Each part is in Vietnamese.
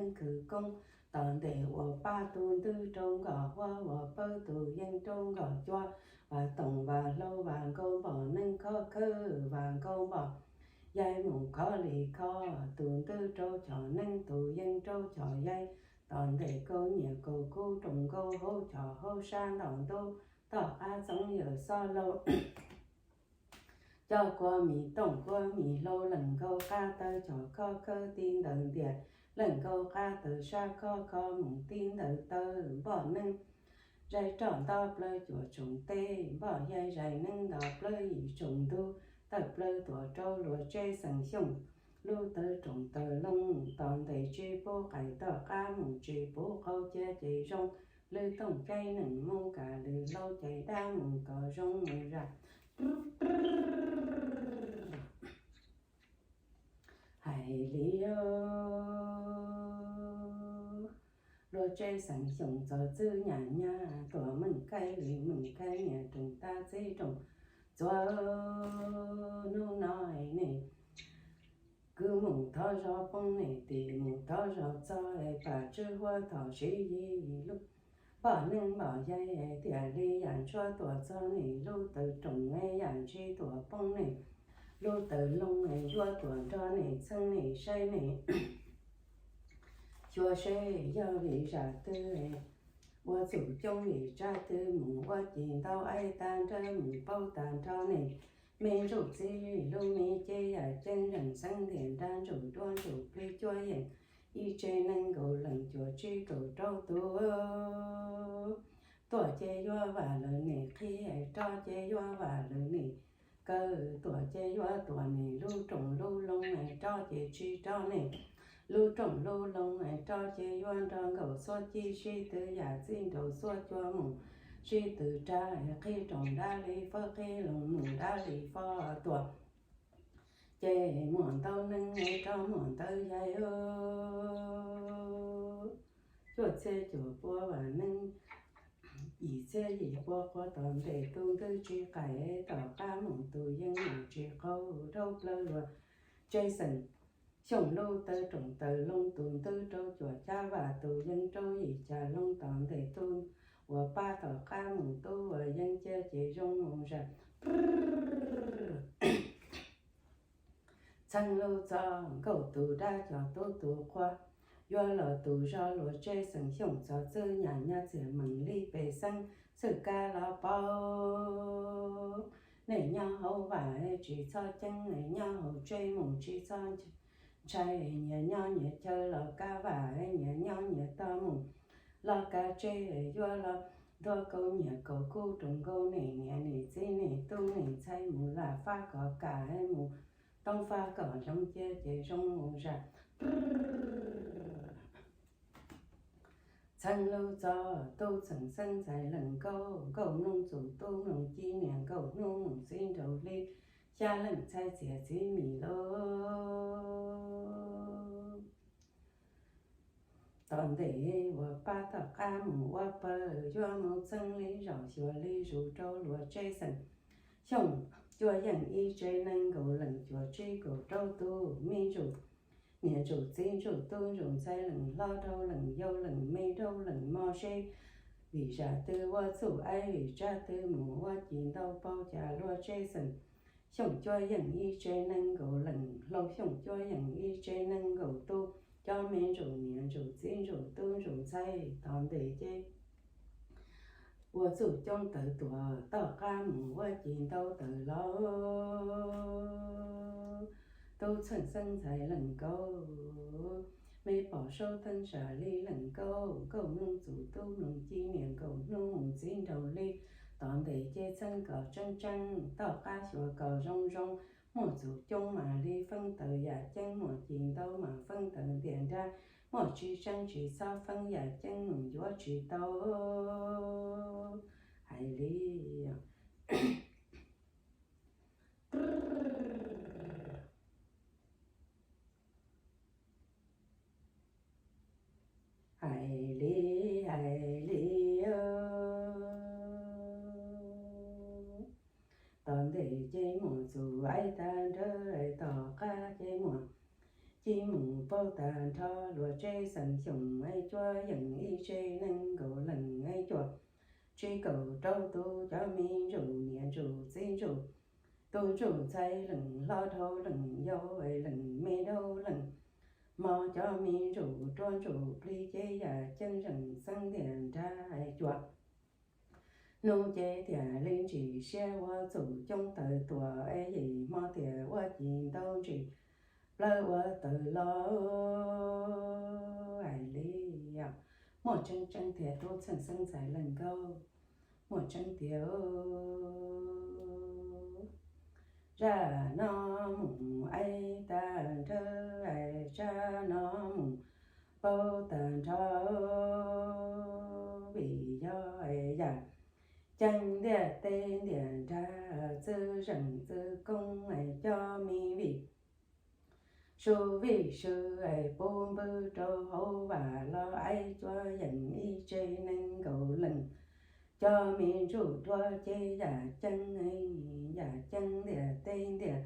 nâng cử công tòn để của ba tuần tư trong gò hoa của bơ tù dân trong gò choa và tổng và lâu vàng câu bỏ nâng khó khơ vàng câu bỏ dây mùng khó lì khó tuần tư trâu trò nâng tù dân trâu trò dây tòn để câu nhiều cầu cu trùng câu hô trò hô san tòn tô tỏ a sống nhờ so lâu cho qua mì tổng qua mì lâu lần câu ca tơ cho co cơ tin đợn địa lần câu ca tơ sa co mùng tin đợn tơ bỏ nâng dây tròn to plơ chùa trùng tê bỏ dây dày nâng đỏ plơ ý trùng tu tập plơ tùa trâu lùa chê sẵn xung lưu tơ trùng tơ lông toàn đầy chê bố cải tơ ca mùng chê bố câu chê chê rong lưu tổng cây nâng mông cả lưu lâu chê đa mùng cỏ rong mùi ra hải lý rồi chơi sẵn sùng cho chữ nhà nhà tỏa mừng cây nhà chúng ta dễ trồng cho nó nói này cứ mùng thọ cho bông này thì mùng thọ cho ai bà chữ hoa thọ sĩ gì lúc bỏ nâng bỏ dây thì đi dàn cho tỏa cho này lúc từ trồng nghe dàn chi tỏa bông này lúc từ lông này cho tỏa cho này sân này say này chúa sẽ do vì giả tư này我祖宗里扎的母我见到爱单着母包单着呢，没主之日路没接呀真人生点单主端主被作人，一直能够能做知够周多，多接约话了呢，khi ai cho接约话了呢，个多接约多呢，路种路龙呢，cho接去cho呢。lưu trồng lưu lông này cho chế yuan trong cầu số chi suy từ giả xin đầu số cho mùng suy từ tra khi trồng đa lý phơ khi lồng mùng đa lý phơ tuột chế muộn tao nâng ngay cho muộn tao dài ơ chuột xe chuột búa và nâng ý xe ý búa có toàn để tung tư truy cải tỏ ca mùng tù dân mùng truy câu đâu lơ rồi Jason chồng lâu tơ trồng tơ lông tuần tư trâu chùa cha và tù dân trâu ý trà lông tòn thể tuôn và ba tỏ ca mùng tu và dân chơi chế rong mùng ra chăng lâu cho cầu tù đa cho tù khoa do là tù do lúa chơi sừng sông cho chơi nhà chỉ mừng ly về xăng sự ca là bao này nhau hậu vải chỉ cho chân này nhau hậu chơi mùng chỉ cho trái nhẹ nhau nhẹ chơi là cá vải nhẹ nhau nhẹ to mùng là cá chơi do là do câu nhẹ câu cu trồng câu này nhẹ này dễ này tu này chay mù là pha cỏ cả hay mù tông pha cỏ trong chơi chơi trong mù ra chăng lâu cho tô sẵn sân dài lần câu câu nông chủ tô nông chi nền câu nông xin đầu ly cha lần chay xỉa xí mì lô toàn thể của ba thập ca mù qua bờ cho một sân lý rõ xua lý rủ trâu lúa chơi sân chồng cho dành y chơi năng cầu lần cho chơi cầu trâu tu mi rủ nhà rủ xin rủ tu rủ say lần lo trâu lần dâu lần mê trâu lần mò xe vì ra tư qua chủ ai vì ra tư mù qua chín đâu bao trà lúa chơi sân chồng cho dành y chơi năng cầu lần lâu chồng cho dành y chơi năng cầu tu cho mình rủ niệm rủ xin rủ tu rủ say toàn để chơi我主张得多到家母我见到得咯都趁身才能够没保守thân sở lý lần câu câu nông chủ tu nông chi niệm cầu nông xin đầu lý toàn để chơi chân cờ chân chân tao ca sửa cờ rong rong một chủ trong mà đi phân tự giả chân một chuyện đâu mà phân tự tiền ra một chữ chân chỉ sao phân giả chân một chúa chỉ đâu hải lý hải lý toàn để chơi một dù ai ta rơi tỏ ca chơi một chỉ mù bao tàn cho lúa chế sẵn dùng ai cho những y chế nâng gỗ lần ai cho truy cầu trâu tu cho mình rủ niệm rủ xin rủ tu rủ say lần lo thâu lần dâu ấy lần mê đâu lần mò cho mình rủ tròn rủ pli chế giả chân rừng sang tiền ra ai chuột nô chế tiền linh chỉ xe qua chủ trong thời tuổi ấy gì mò tiền qua chín đâu chỉ lỡ qua từ lo ai li à một chân chân tiền tôi sẵn sàng giải lần câu một chân tiểu ra nó mùng ai tàn thơ ai ra nó mùng bao tàn thơ vì do ai giả chân địa tên điện ra tư rừng tư công ai cho mi vị su vị sư ai bôn bư trô hô và lo ai cho dành y chê nên cầu lần cho mình rủ thua chế giả chân ấy giả chân địa tên địa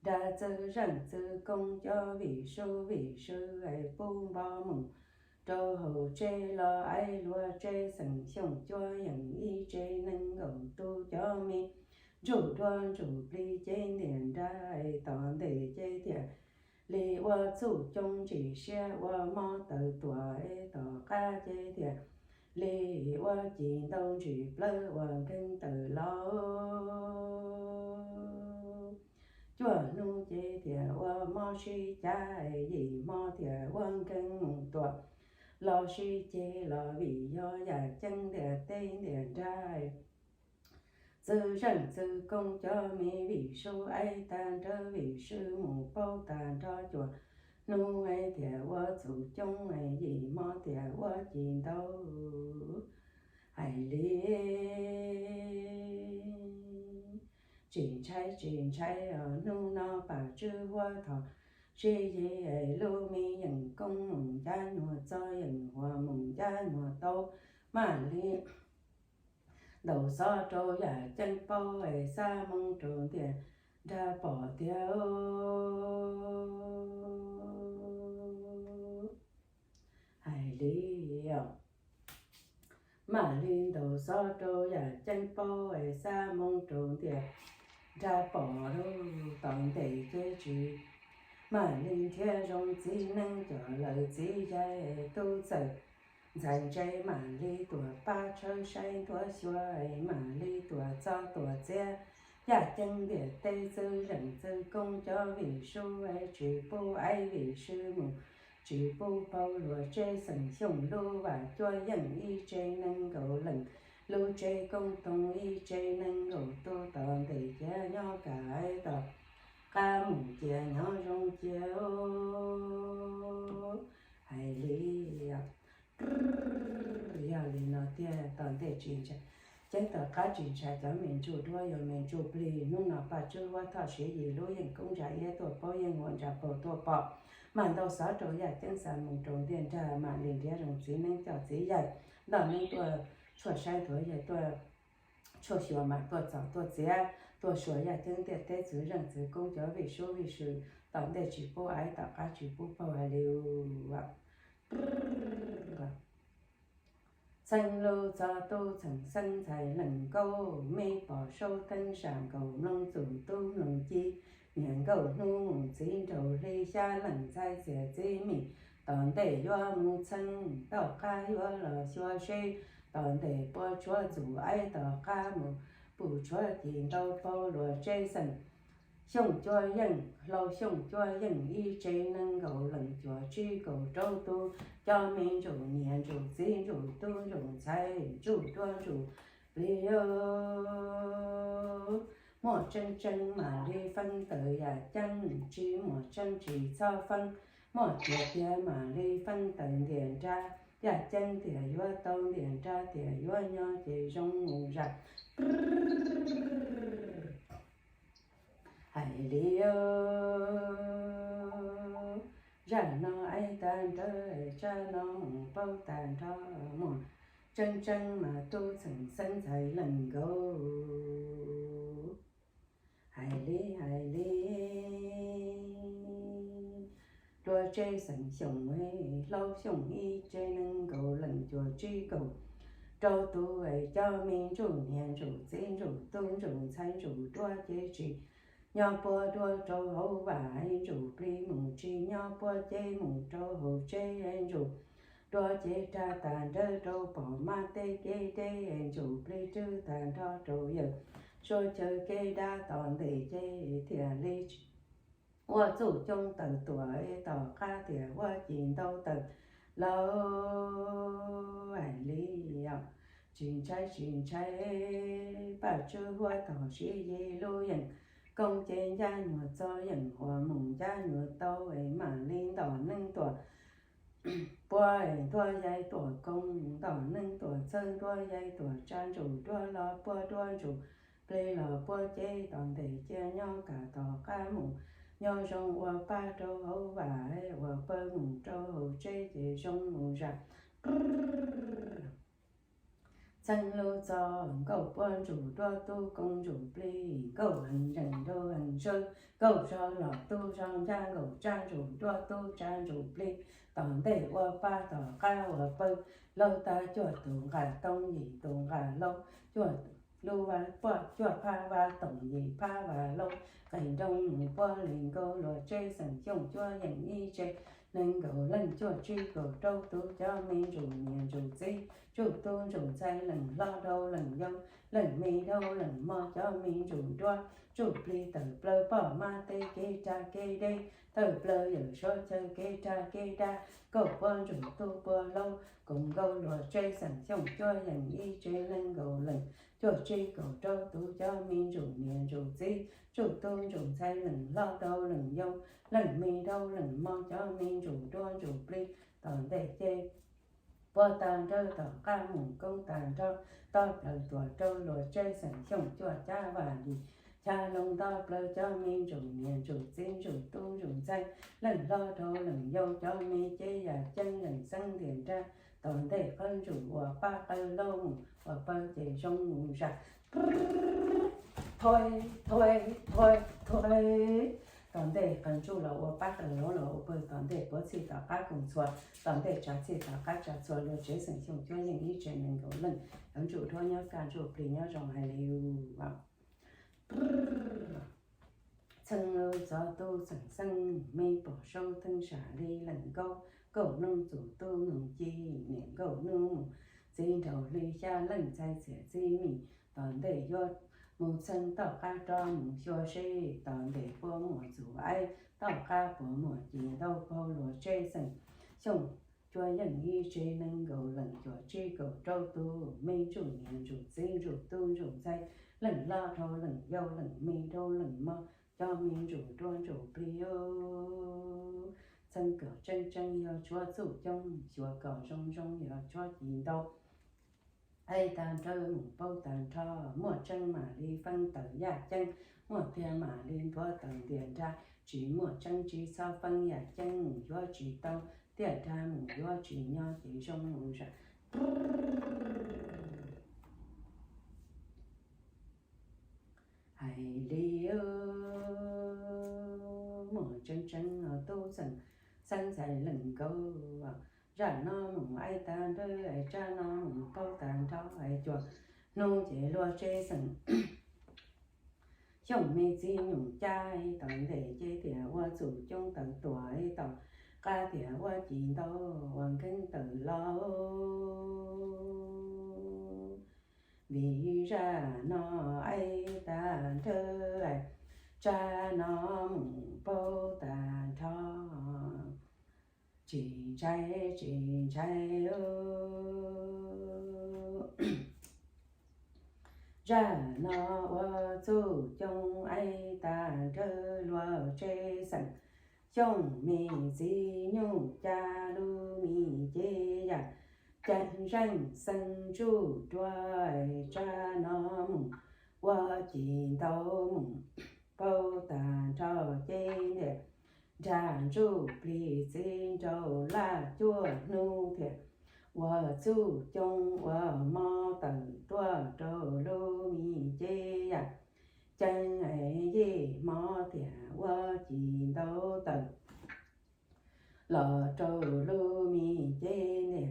ra tư rừng tư công cho vị sư ấy bôn bao mừng trâu hậu chê lo ai lúa chê sẵn xong cho những y chê nâng gồng tu cho mi rủ đoan rủ ly chê điện ra ai toàn để chê tiệt lì hoa chủ trong chỉ xe hoa mò từ tuổi tỏ ca chê tiệt lì hoa chỉ đâu chỉ lơ hoàng kinh từ lo chùa nu chê tiệt hoa mò suy cha gì mò tiệt hoàng kinh mùng tuột lo suy chế lo vì do giả chân địa tên địa trai dư rừng dư công cho mi vị số ai tàn trơ vị sư mù bao tàn cho chùa nu ai thẻ qua chủ trong ai gì mò thẻ qua chín đâu ai li triển trai ở nu nó bà chư hoa thọ suy dễ ấy lưu mi những công mùng cha nhùa cho những hòa mùng cha nhùa tô mà li đầu so trâu giả chân bao ấy xa mong trường tiền ra bỏ theo hải lý mà liên đầu so trâu giả chân bao ấy xa mong trường tiền ra bỏ đâu tổng thể chế trí mà linh thiên rong chỉ năng cho lời chỉ dạy tu dạy dạy dạy mà li tuổi ba chơi say tuổi xuôi mà li tuổi cho tuổi che giả chân địa tây sư rừng sư công cho vị sư ấy chỉ bu ai vị sư mù chỉ bu bao lúa chê sẵn xong lưu và cho dân y chê năng cầu lần lưu chê công tông y chê năng cầu tu toàn để che nhau cả ai tập ca mùng chia nhỏ rong chiếu hay lý giờ lý nó tia toàn thể chuyện chạy chắc tờ cá chuyện chạy cho mình chủ đua rồi mình chủ bì nung nào bà chưa qua thọ sĩ gì lối hình công trả ye tổ bao ye nguồn trả bầu tổ bọ màn đầu sáu trâu dài chân sàn mùng trồng tiền trả màn liền ra rồng xí nên cho xí dài đó nên tôi chua sai tuổi vậy tôi chua xíu mà tôi chọn tôi xí tôi sửa ya chân tiệt tế chữ rằng chữ công cho vị sự tổng đề chỉ bộ ai tạo cả chỉ bộ bao ai liu xanh lô cho tô thành xanh thầy lần câu mê bỏ sâu thân sàng cầu nông dùng tu nông chi miệng cầu nu mùng xin đầu ly xa lần sai xẻ dê mì tổng đề do mu chân tạo ca do là xua xê tổng đề bỏ chúa dù ai tạo ca mu bù chúa tiền đâu bao lúa chê sẵn xong cho dân lâu xong cho dân y chê nâng cầu lần chúa truy cầu trâu tu cho mình rủ niệm rủ xin rủ tu rủ say rủ tuôn rủ liêu một chân chân mà đi phân tự giả chân chỉ một chân chỉ cho phân một tiệt tiệt mà đi phân tự điện ra giả chân tiệt vô tông điện ra tiệt vô nho chỉ rong ngủ rạc hải liêu ra nó ai tan tới cha nó mùng bao tàn cho một chân chân mà tu sẵn sân thầy lần go hải lý đua chế sẵn xong ấy lâu xong y chế nâng cầu lần chùa truy cầu trâu tu ấy cho mình chủ niên chủ xin chủ tôn chủ sai chủ đua chế trị nhau bùa đua trâu hậu và anh chủ pri mù chi nhau bùa chế mù trâu hậu chế anh chủ đua chế tra tàn đơ trâu bỏ ma tê kê đê anh chủ pri trư tàn đo trâu giờ rồi chờ kê đa tòn để chế thiền lý 我祖宗的tuổi tỏ ca thiệt 我见到的老爱里呀，chuyện trai bà chưa hoa tỏ sĩ dê lô dần công chế gia nhựa cho dần hòa mùng gia nhựa tao ấy mà lên tỏ nâng tỏ bùa ấy tua dây tỏ công tỏ nâng tỏ chân tua dây tỏ trang chủ tua lo bùa tua chủ plei lo bùa chế tòn thể chế nhau cả tỏ ca mùng nhau trong hoa ba trâu hậu và hoa bơ mùng trâu hậu chế chế trong mùng ra chân lô cho cầu quan chủ đua tu công chủ pli cầu hành rành đô hành sơn cầu cho lọ tu trong cha cầu cha chủ đua tu cha chủ pli tổng thể qua ba tỏ cao ở bơ lâu ta chuột tụng gà tông gì tụng gà lâu chuột lưu và qua chuột pha và tổng gì pha và lâu cảnh đông qua liền câu lọ chơi sẵn chung cho dành y chơi nên cầu lần cho truy cầu trâu tu cho mình chủ miền chủ gì chủ tôn chủ sai lần lo đâu lần dông lần mi đâu lần mò cho mình chủ đoan chủ pli tử plơ bỏ ma tê kê cha kê đê tử plơ giờ số chơi kê cha kê đa cầu quan chủ tu bơ lâu cùng câu lùa chơi sẵn xong cho dành y chơi lên cầu lần cho truy cầu trâu tu cho mình chủ miền chủ gì chủ tôn chủ sai lần lo đâu lần dông lần mi đâu lần mò cho mình chủ đoan chủ pli toàn để chơi bơ tàn trơ tỏ ca mùng công tàn trơ to lời tuổi trâu lùa chơi sẵn chồng chùa cha và đi cha lông to plơ cho mình chủ miền chủ xin chủ tôn chủ danh lần lo thô lần dâu cho mi chế giả chân lần sân thiền tra toàn thể phân chủ của ba cây lâu mùng và ba chế sông mùng sạc thôi toàn thể cần chủ là ở bác là ở bên toàn thể bớt xịt cả các cùng xóa toàn thể trả xịt cả các trả xóa lừa chế sản xuất cho những ý chuyện mình có lần cần chủ thôi nhớ cần chủ thì nhớ trong hai liu vào chân lơ gió tu sẵn sân mê bỏ sâu thân xả đi lần câu cầu nông chủ tu nông chi niệm cầu nông xin đầu ly cha lần sai sẻ chi mình toàn thể do một chân tàu ca cho một xua xe toàn để qua một chủ ai tàu ca của một chỉ đâu bao lúa chơi sừng xong cho nhận y chế nâng cầu lần cho chơi cầu trâu tu minh chủ nhận chủ xin chủ tu chủ say lần lo thâu lần dâu lần mi đâu lần mơ cho minh chủ đoan chủ prio chân cầu chân chân yêu chúa chủ trong chúa cầu trong trong yêu chúa gì đâu ai tàn trơ một bao tàn trơ một chân mà đi phân tử giả chân một thiên mà liên thua tầng tiền ra chỉ một chân chỉ sao phân giả chân một do chỉ tao tiền ra một do chỉ nhau chỉ trong một ra hãy đi một chân chân ở tu sẵn sẵn sài lần câu ra nó mùng ai ta đơi ai cha nó mùng câu tàn thao ai chuột nô chế loa chế sừng chồng mê chi nhung trai tận thể chế thẻ qua chủ trong tận tuổi tận ca thẻ qua chỉ đâu hoàng kinh tự lo vì ra nó ai ta đơi ai cha nó mùng câu tàn thao chỉ trai ra nó ở chỗ trong ai ta rơ loa chế sẵn trong mi gì nhung cha lu mi chế ya chân ranh sân chu đoài cha nó mùng qua chỉ tao mùng bao ta cho chế đẹp tràn chu pli xin trâu la chua nu thiệt và chu trong và mò tần tua trâu lô mi chê ya chân ấy gì mò thiệt và chỉ đâu tần lọ trâu lô mi chế nè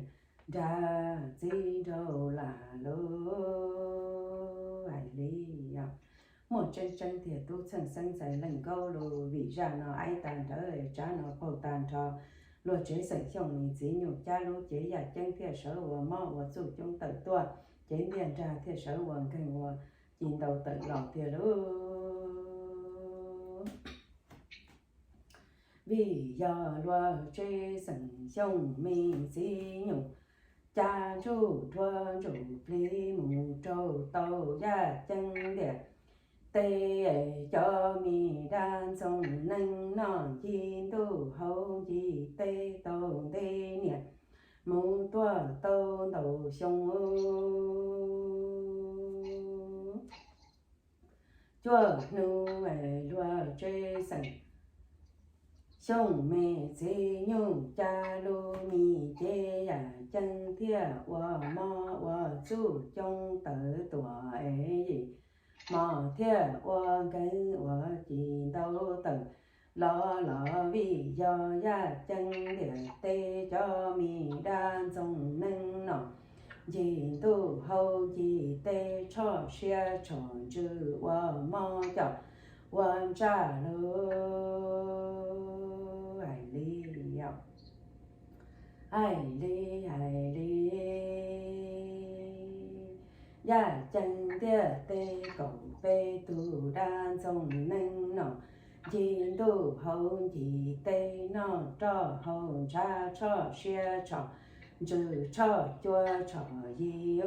ra gì đâu là lô ai lý à một chân thì tu chân sinh dạy lần câu lô vì ra nó ai tàn đời trả nó khổ tàn trò lô chế sản chồng mình chỉ nhục cha lô chế giả chân thì sở và mò và chủ trong tự tua chế miền ra thì sở và kinh và nhìn đầu tự lòng thì lô vì giờ loa chế sản chồng mình chỉ nhục cha chú thua chủ lý mù trâu tàu gia chân đẹp tê cho mi đan sông nâng non chi tu hậu chi tê tàu tê niệm mù tua tàu tàu sông chua nu loa chế sẵn sông mẹ chế nhung cha lô mi chế ya chân thiê wa mo wa chu trong tử tuổi gì mò thiê wa cái wa chỉ đâu tử lo vì do ya chân địa tê cho mi đan sông nâng nọ chỉ tu hậu chỉ tê cho xe chọn chữ wa mo chọ wa cha lô ai li ya chân địa tê cầu bê tu đan sông nâng nọ chỉ tu hậu chỉ tê nọ cho hậu cha cho xe cho chữ cho chua cho gì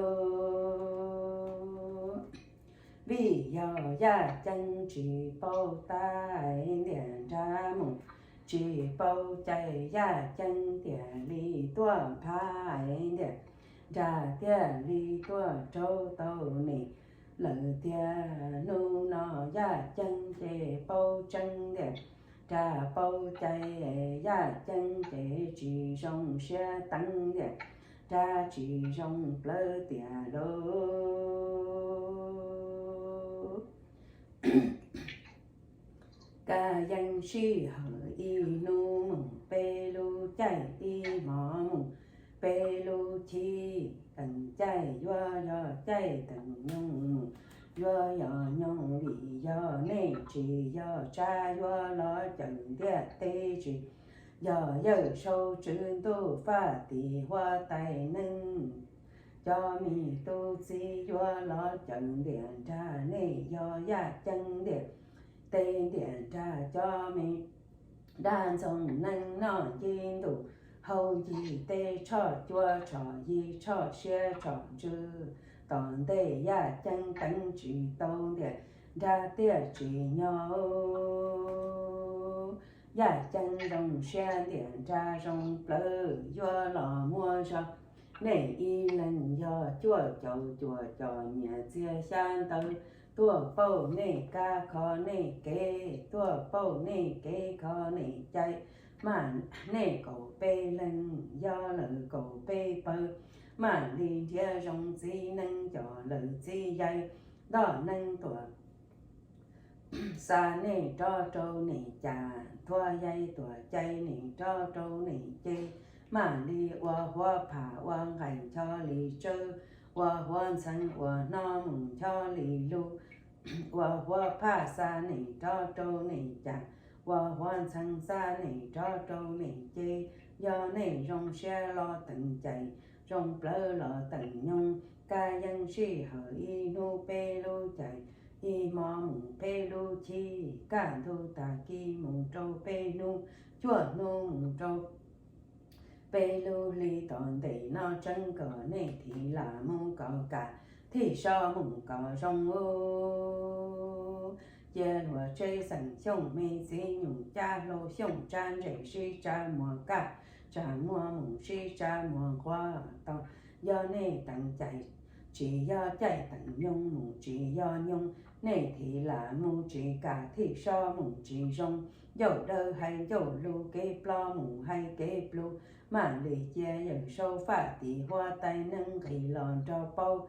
vì giờ ya chân chỉ bao tai điện ra mùng chỉ bao chạy ya chân tiền lý tua phai điện ra tiền lý tua châu tàu nị lỡ tiền nu nọ ya chân chế bao chân điện ra bao chạy ya chân chế chỉ trong xe tăng điện ra chỉ trong lỡ tiền lô ca dân si hở y nu mùng bê lu chạy y mỏ mùng bê lu chi cần chạy doa do chạy cần nhung doa do nhung vì do nên chỉ do cha doa lo chẳng địa tê chỉ do giờ sâu trừ tu pha tỳ hoa tài nâng cho mi tu si doa lo chẳng điện cha nên do ya chân điện tê điện ra cho mi đan sông nâng non chín đủ hậu gì tê cho chua cho gì cho xe cho chư toàn tê ya chân tánh chỉ tông điện ra tiệt chỉ nhau ya chân đồng xe điện ra rong plơ do lò mua cho nể y lần do chùa cho nhà chia san tơ tua bao nè ca khó nè kê tua bao nè kê khó nè chạy mà nè cầu bê lần do lời cầu bê bơ mà đi chia rong gì nâng cho lời gì dây đó nâng tua xa nè cho trâu nè chà thua dây tua chay nè cho trâu nè chê mà đi qua hoa phá qua hành cho lì trơ qua hoa sân qua no mừng cho lì lu qua hoa phá xa nè cho trâu nè chà qua hoa sân xa nè cho trâu nè chê do nè rong xe lo tận chạy rong plơ lo tận nhung ca dân si hở y nu bê lu chạy y mò mùng bê lu chi cả thu tà ki mùng trâu bê nu chua nu mùng trâu bê lu li toàn tỷ nó chân cờ này thì là mong cờ cả thì so mong cờ rong ô giờ lúa chơi sẵn xong mê dĩ nhung cha lô xong chan rể si cha mùa cả cha mùa mùng si cha mùa qua tao do này tặng chạy chỉ do chạy tặng nhung mùng chỉ do nhung này thì là mong chỉ cả thì so mùng chỉ rong dầu đơ hay dầu lu kế plo mùng hay kế plu mà lì chia dần sâu phá tỷ hoa tay nâng khỉ lòn cho bao